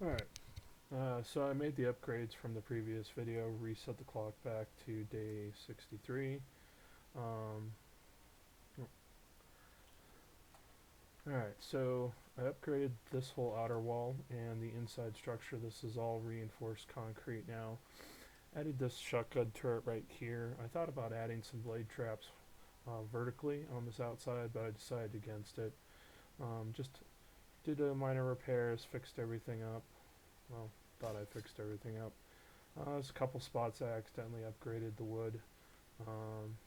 Alright, so I made the upgrades from the previous video, reset the clock back to day 63. Um, Alright, so I upgraded this whole outer wall and the inside structure. This is all reinforced concrete now. Added this shotgun turret right here. I thought about adding some blade traps vertically on this outside, but I decided against it. Just did minor repairs, fixed everything up. Well, thought I fixed everything up. There's a couple spots I accidentally upgraded the wood. Um,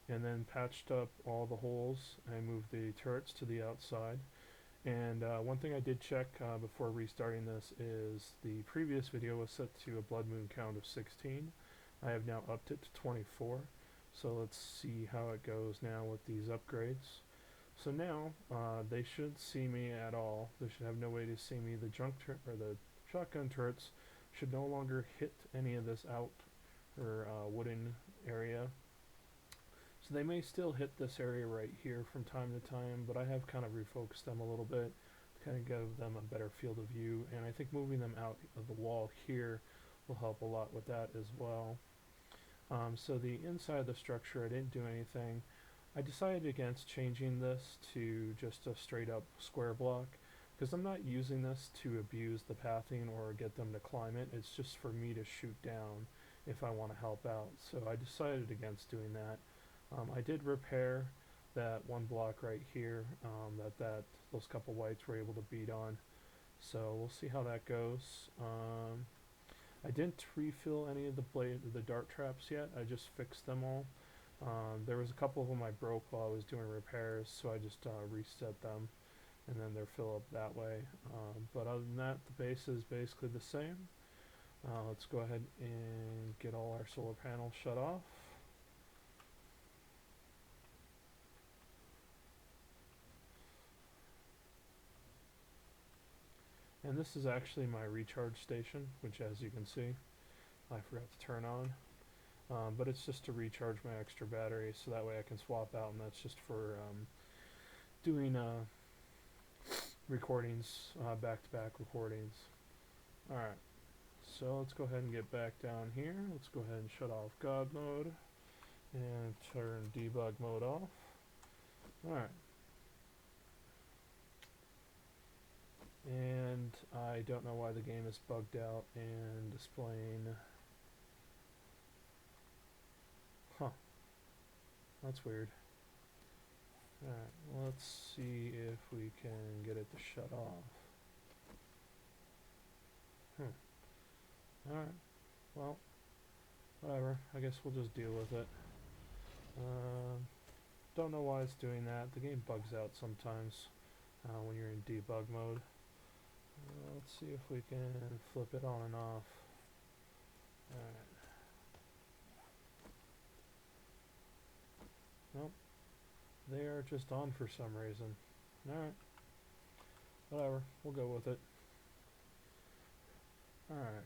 and then patched up all the holes. I moved the turrets to the outside. And one thing I did check before restarting this is the previous video was set to a blood moon count of 16. I have now upped it to 24. So let's see how it goes now with these upgrades. So now they shouldn't see me at all. They should have no way to see me. The the shotgun turrets should no longer hit any of this out or wooden area. So they may still hit this area right here from time to time, but I have kind of refocused them a little bit to kind of give them a better field of view, and I think moving them out of the wall here will help a lot with that as well. So the inside of the structure, I didn't do anything. I decided against changing this to just a straight up square block because I'm not using this to abuse the pathing or get them to climb it. It's just for me to shoot down if I want to help out. So I decided against doing that. I did repair that one block right here that those couple whites were able to beat on. So we'll see how that goes. I didn't refill any of the dart traps yet. I just fixed them all. There was a couple of them I broke while I was doing repairs, so I just reset them, and then they're fill up that way. But other than that, the base is basically the same. Let's go ahead and get all our solar panels shut off. And this is actually my recharge station, which as you can see, I forgot to turn on. But it's just to recharge my extra battery so that way I can swap out, and that's just for doing recordings, back-to-back recordings. Alright, so let's go ahead and get back down here. Let's go ahead and shut off God mode and turn debug mode off. Alright. And I don't know why the game is bugged out and displaying. Huh. That's weird. Alright, let's see if we can get it to shut off. Alright, well, whatever. I guess we'll just deal with it. Don't know why it's doing that. The game bugs out sometimes when you're in debug mode. Let's see if we can flip it on and off. Alright. Nope. They are just on for some reason. Alright. Whatever. We'll go with it. Alright.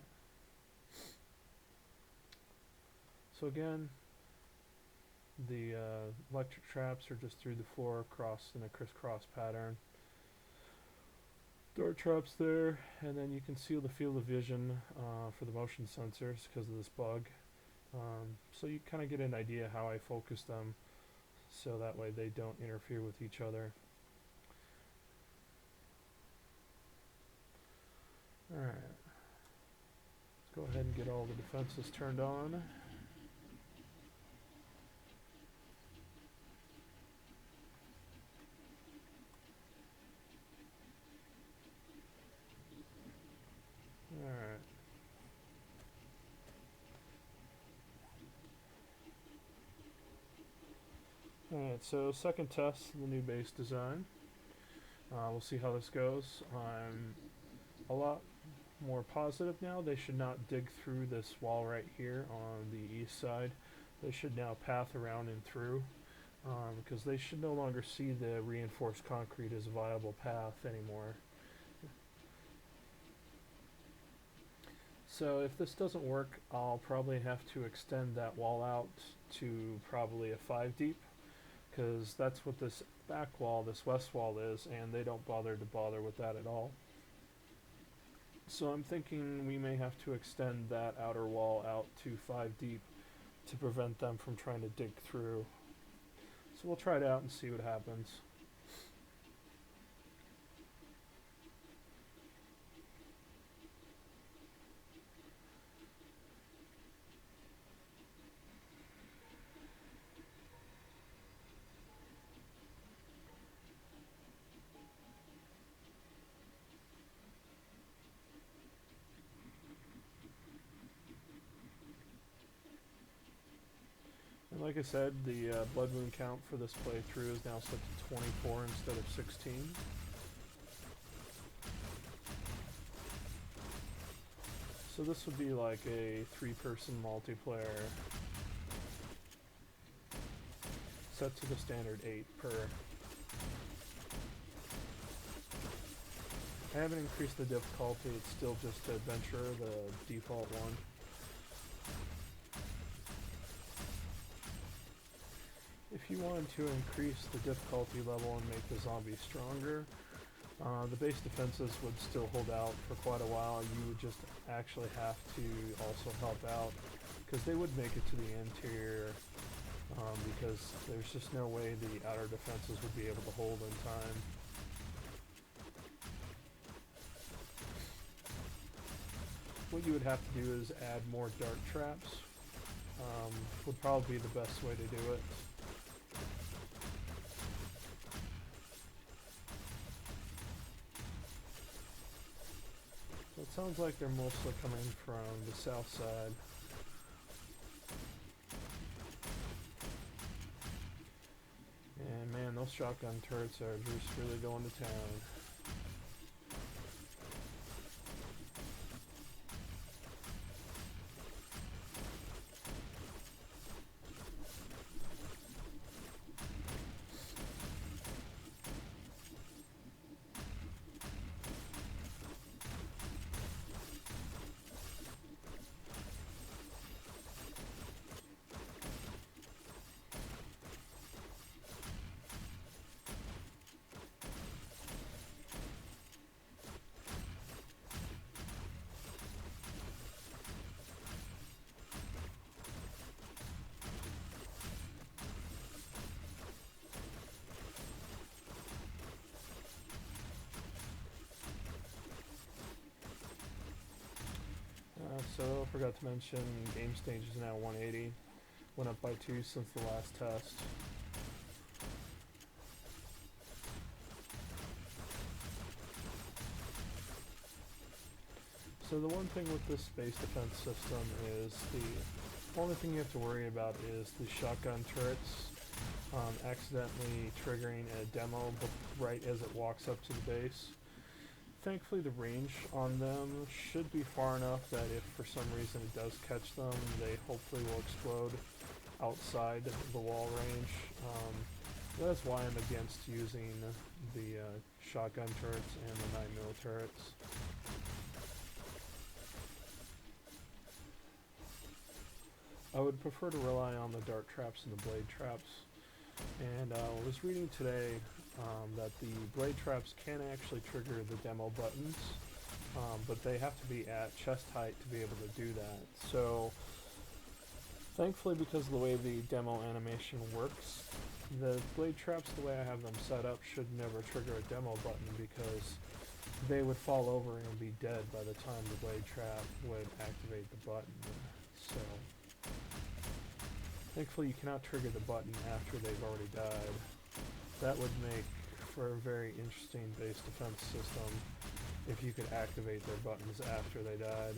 So again, the electric traps are just through the floor across in a crisscross pattern. Dart traps there, and then you can see the field of vision for the motion sensors because of this bug. So you kind of get an idea how I focus them so that way they don't interfere with each other. Alright. Let's go ahead and get all the defenses turned on. Alright. Alright, so second test, the new base design. We'll see how this goes. I'm a lot more positive now. They should not dig through this wall right here on the east side. They should now path around and through because they should no longer see the reinforced concrete as a viable path anymore. So if this doesn't work, I'll probably have to extend that wall out to probably a 5 deep because that's what this back wall, this west wall is, and they don't bother with that at all. So I'm thinking we may have to extend that outer wall out to 5 deep to prevent them from trying to dig through. So we'll try it out and see what happens. And like I said, the blood moon count for this playthrough is now set to 24 instead of 16. So this would be like a 3-person multiplayer set to the standard 8 per. I haven't increased the difficulty, it's still just adventure, the default one. If you wanted to increase the difficulty level and make the zombies stronger, the base defenses would still hold out for quite a while. You would just actually have to also help out, because they would make it to the interior, because there's just no way the outer defenses would be able to hold in time. What you would have to do is add more dart traps, would probably be the best way to do it. So it sounds like they're mostly coming from the south side. And man, those shotgun turrets are just really going to town. So, forgot to mention, game stage is now 180. Went up by 2 since the last test. So the one thing with this space defense system is the only thing you have to worry about is the shotgun turrets accidentally triggering a demo right as it walks up to the base. Thankfully the range on them should be far enough that if for some reason it does catch them, they hopefully will explode outside the wall range. That's why I'm against using the shotgun turrets and the 9mm turrets. I would prefer to rely on the dart traps and the blade traps. And I was reading today that the blade traps can actually trigger the demo buttons, but they have to be at chest height to be able to do that. So thankfully, because of the way the demo animation works, the blade traps, the way I have them set up, should never trigger a demo button, because they would fall over and be dead by the time the blade trap would activate the button. So thankfully you cannot trigger the button after they've already died. That would make for a very interesting base defense system if you could activate their buttons after they died.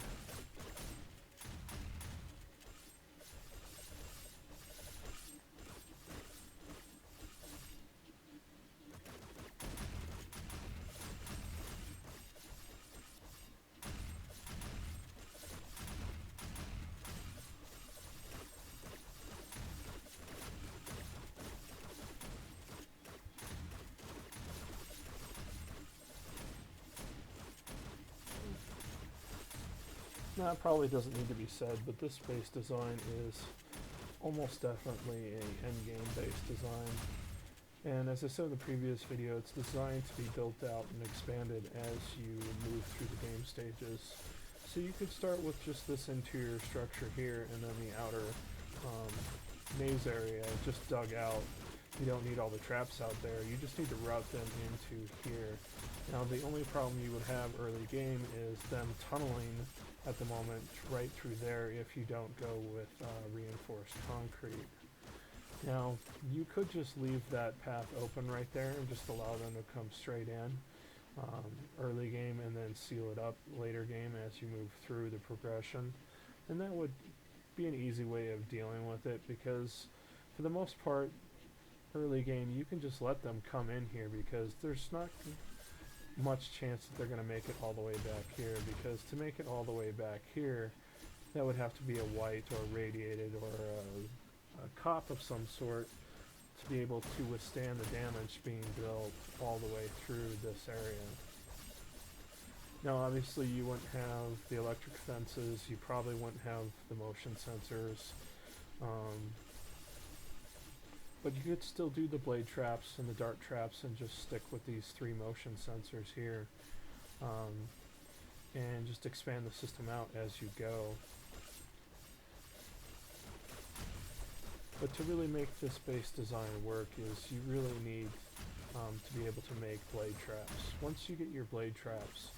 That probably doesn't need to be said, but this base design is almost definitely a endgame base design. And as I said in the previous video, it's designed to be built out and expanded as you move through the game stages. So you could start with just this interior structure here, and then the outer maze area just dug out. You don't need all the traps out there, you just need to route them into here. Now the only problem you would have early game is them tunneling at the moment right through there if you don't go with reinforced concrete. Now you could just leave that path open right there and just allow them to come straight in early game, and then seal it up later game as you move through the progression. And that would be an easy way of dealing with it, because for the most part early game you can just let them come in here, because there's not much chance that they're going to make it all the way back here, because to make it all the way back here that would have to be a white or radiated or a cop of some sort to be able to withstand the damage being built all the way through this area. Now obviously you wouldn't have the electric fences, you probably wouldn't have the motion sensors, but you could still do the blade traps and the dart traps and just stick with these 3 motion sensors here, and just expand the system out as you go. But to really make this base design work is you really need to be able to make blade traps. Once you get your blade traps,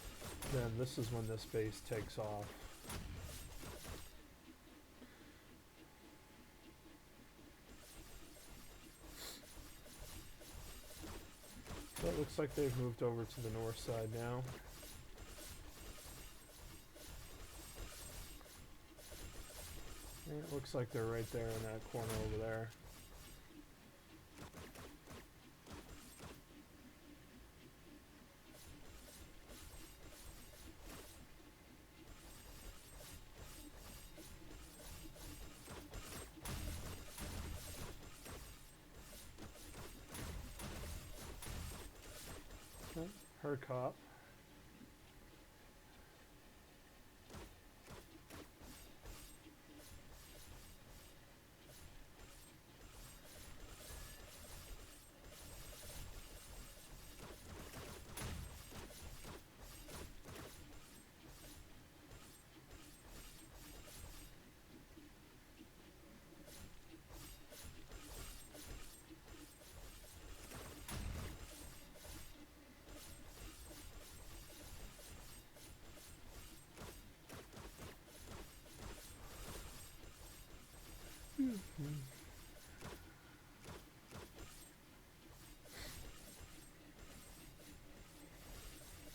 then this is when this base takes off. So it looks like they've moved over to the north side now. And it looks like they're right there in that corner over there. Her cop.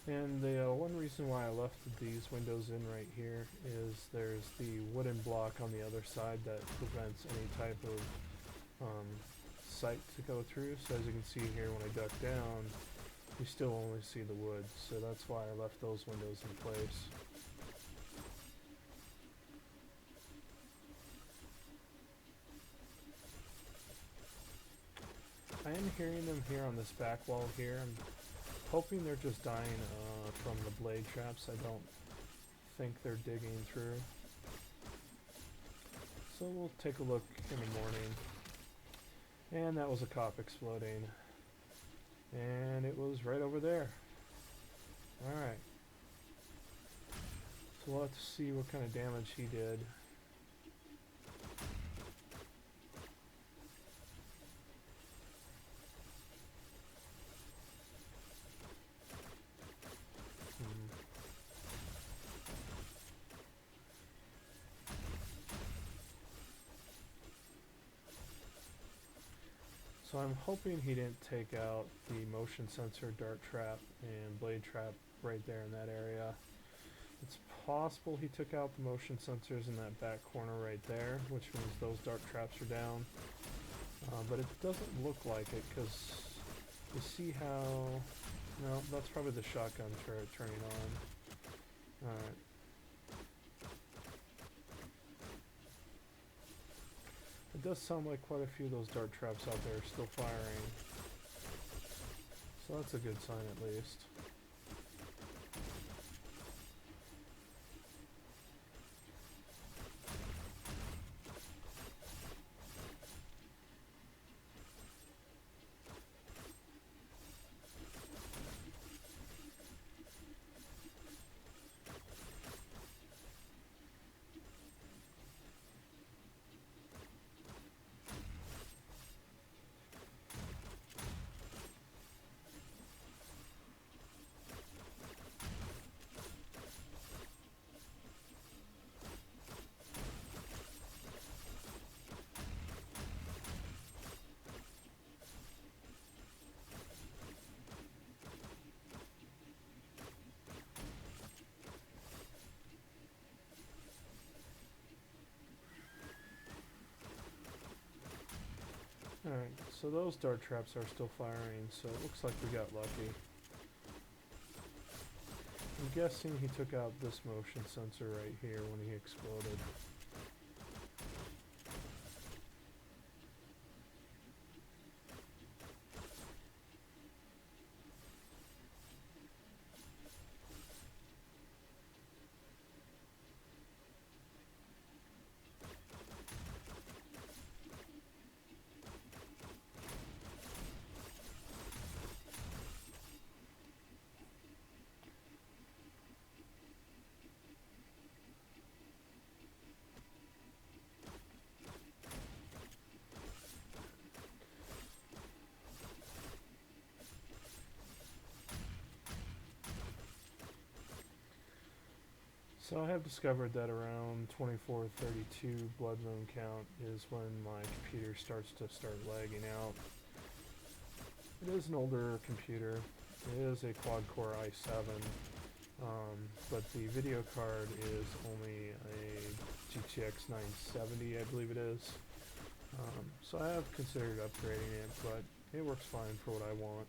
And the one reason why I left these windows in right here is there's the wooden block on the other side that prevents any type of sight to go through. So as you can see here, when I duck down, you still only see the wood. So that's why I left those windows in place. I am hearing them here on this back wall here. I'm hoping they're just dying from the blade traps. I don't think they're digging through. So we'll take a look in the morning. And that was a cop exploding. And it was right over there. Alright. So we'll have to see what kind of damage he did. So I'm hoping he didn't take out the motion sensor, dart trap, and blade trap right there in that area. It's possible he took out the motion sensors in that back corner right there, which means those dart traps are down. But it doesn't look like it, because you see how... No, that's probably the shotgun turret turning on. Alright. It does sound like quite a few of those dart traps out there are still firing. So that's a good sign at least. so those dart traps are still firing, so it looks like we got lucky. I'm guessing he took out this motion sensor right here when he exploded. So I have discovered that around 2432 blood moon count is when my computer starts lagging out. It is an older computer. It is a quad-core i7, but the video card is only a GTX 970, I believe it is. So I have considered upgrading it, but it works fine for what I want.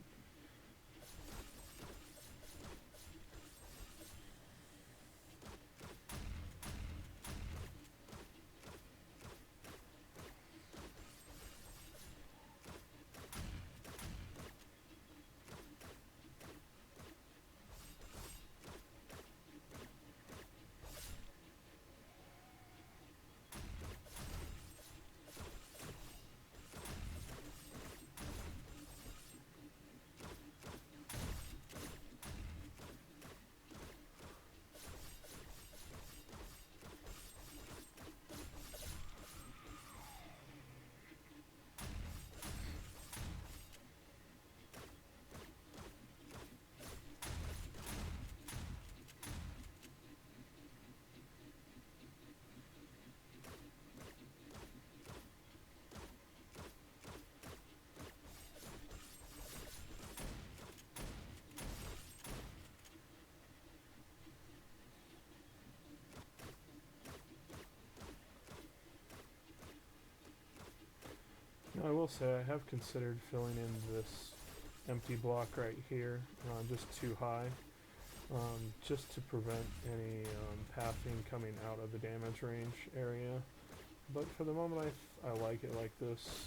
Now, I will say I have considered filling in this empty block right here, just too high, just to prevent any pathing coming out of the damage range area. But for the moment I like it like this.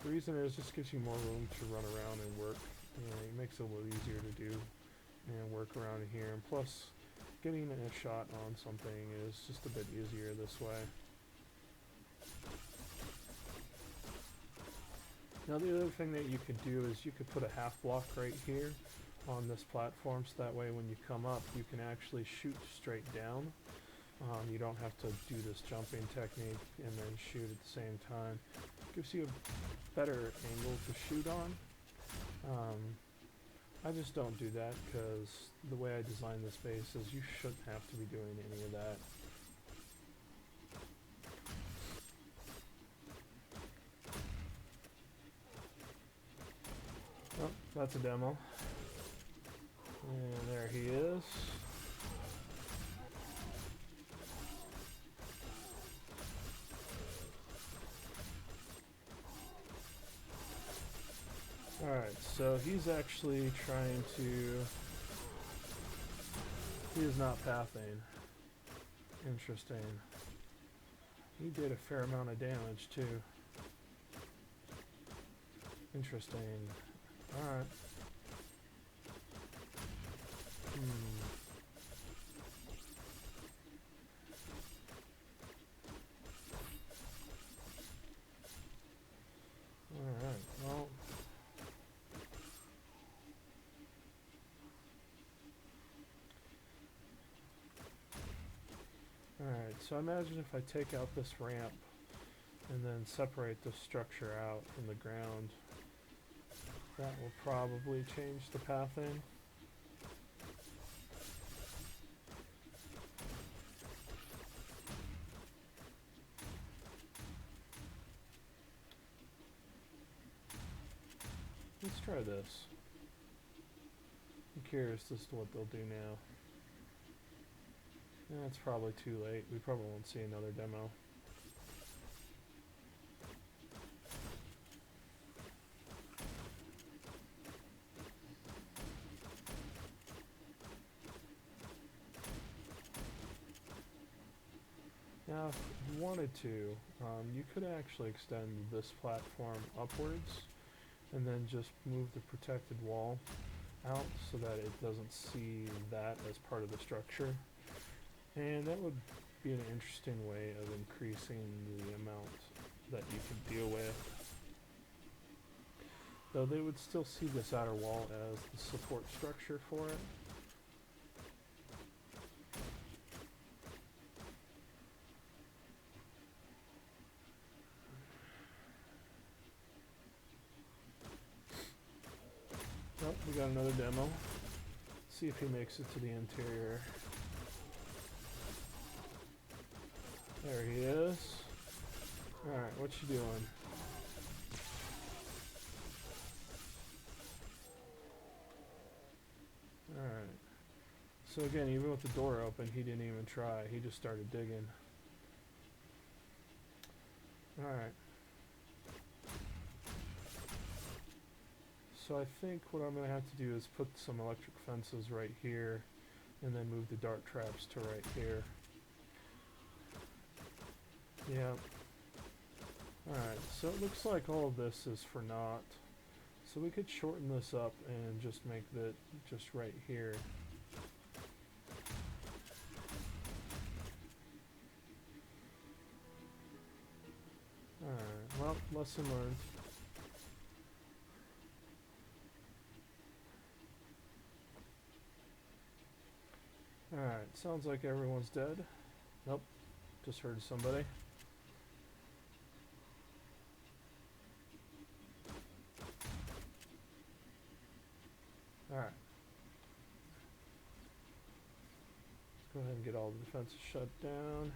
The reason is just gives you more room to run around and work. It makes it a little easier to do and work around here. And plus, getting a shot on something is just a bit easier this way. Now the other thing that you could do is you could put a half block right here on this platform, so that way when you come up you can actually shoot straight down. You don't have to do this jumping technique and then shoot at the same time. Gives you a better angle to shoot on. I just don't do that because the way I designed this base is you shouldn't have to be doing any of that. Oh, that's a demo. And there he is. Alright, so he's actually trying to... He is not pathing. Interesting. He did a fair amount of damage too. Interesting. Alright. Alright, well... Alright, so imagine if I take out this ramp and then separate the structure out from the ground. That will probably change the pathing. Let's try this. I'm curious as to what they'll do now. It's probably too late. We probably won't see another demo. Now, if you wanted to, you could actually extend this platform upwards and then just move the protected wall out so that it doesn't see that as part of the structure. And that would be an interesting way of increasing the amount that you can deal with. Though they would still see this outer wall as the support structure for it. Oh, we got another demo. See if he makes it to the interior. There he is. Alright, what you doing? Alright. So again, even with the door open, he didn't even try. He just started digging. Alright. So I think what I'm going to have to do is put some electric fences right here and then move the dart traps to right here. Yeah. Alright, so it looks like all of this is for naught. So we could shorten this up and just make it just right here. Alright, well, lesson learned. Alright, sounds like everyone's dead. Nope, just heard somebody. Alright. Let's go ahead and get all the defenses shut down.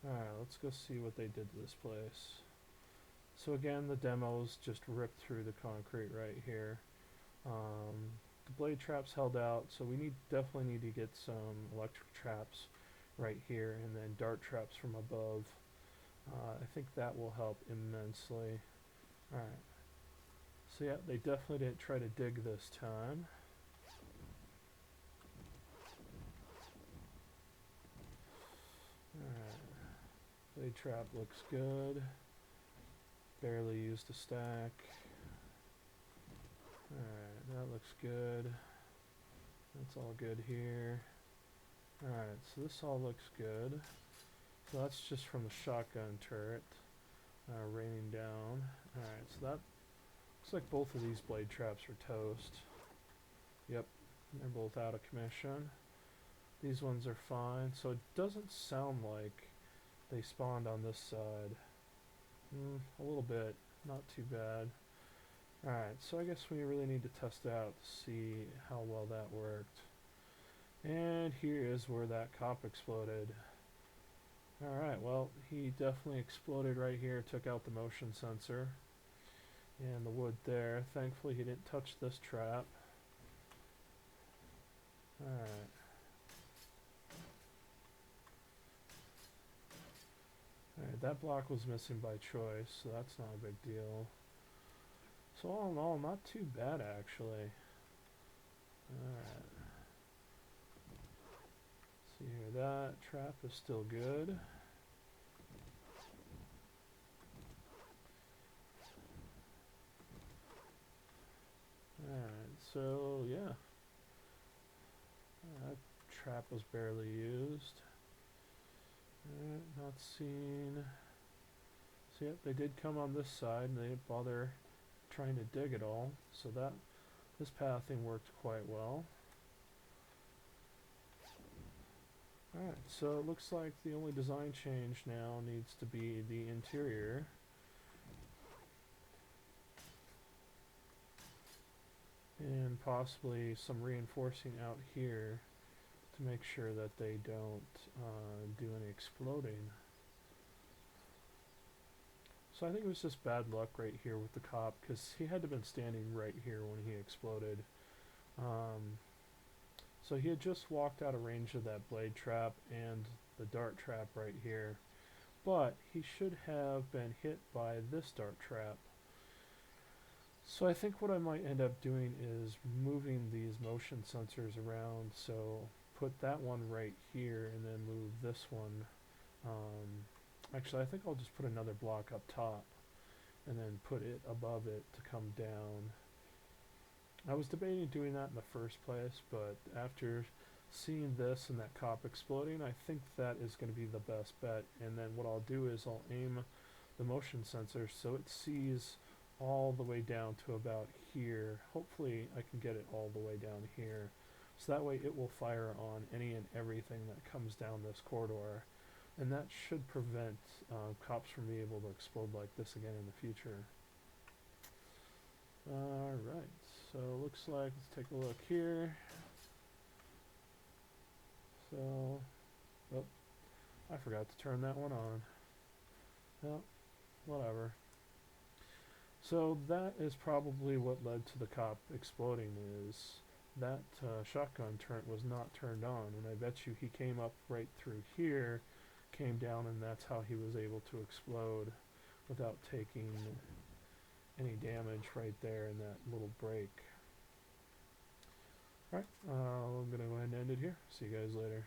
Alright, let's go see what they did to this place. So again, the demos just ripped through the concrete right here. The blade traps held out, so we definitely need to get some electric traps right here, and then dart traps from above. I think that will help immensely. Alright. So yeah, they definitely didn't try to dig this time. Alright. Blade trap looks good. Barely used a stack. Alright, that looks good. That's all good here. Alright, so this all looks good. So that's just from the shotgun turret. Raining down. Alright, so that looks like both of these blade traps are toast. Yep, they're both out of commission. These ones are fine, so it doesn't sound like they spawned on this side. A little bit, not too bad. Alright, so I guess we really need to test it out to see how well that worked. And here is where that cop exploded. Alright, well, he definitely exploded right here, took out the motion sensor and the wood there. Thankfully he didn't touch this trap. Alright. Alright, that block was missing by choice, so that's not a big deal. So all in all, not too bad actually. Alright. See here, that trap is still good. Alright, so yeah. That trap was barely used. Alright, not seen. So yep, they did come on this side and they didn't bother trying to dig at all. So this pathing worked quite well. Alright, so it looks like the only design change now needs to be the interior. And possibly some reinforcing out here to make sure that they don't do any exploding. So I think it was just bad luck right here with the cop, because he had to have been standing right here when he exploded. So he had just walked out of range of that blade trap and the dart trap right here. But he should have been hit by this dart trap. So I think what I might end up doing is moving these motion sensors around so put that one right here and then move this one. Actually, I think I'll just put another block up top and then put it above it to come down. I was debating doing that in the first place, but after seeing this and that cop exploding, I think that is going to be the best bet. And then what I'll do is I'll aim the motion sensor so it sees all the way down to about here. Hopefully I can get it all the way down here. So that way it will fire on any and everything that comes down this corridor. And that should prevent cops from being able to explode like this again in the future. Alright, so looks like, let's take a look here. So, oh, I forgot to turn that one on. Well, whatever. So that is probably what led to the cop exploding, is that shotgun turret was not turned on, and I bet you he came up right through here, came down, and that's how he was able to explode without taking any damage right there in that little break. Alright, I'm going to go ahead and end it here. See you guys later.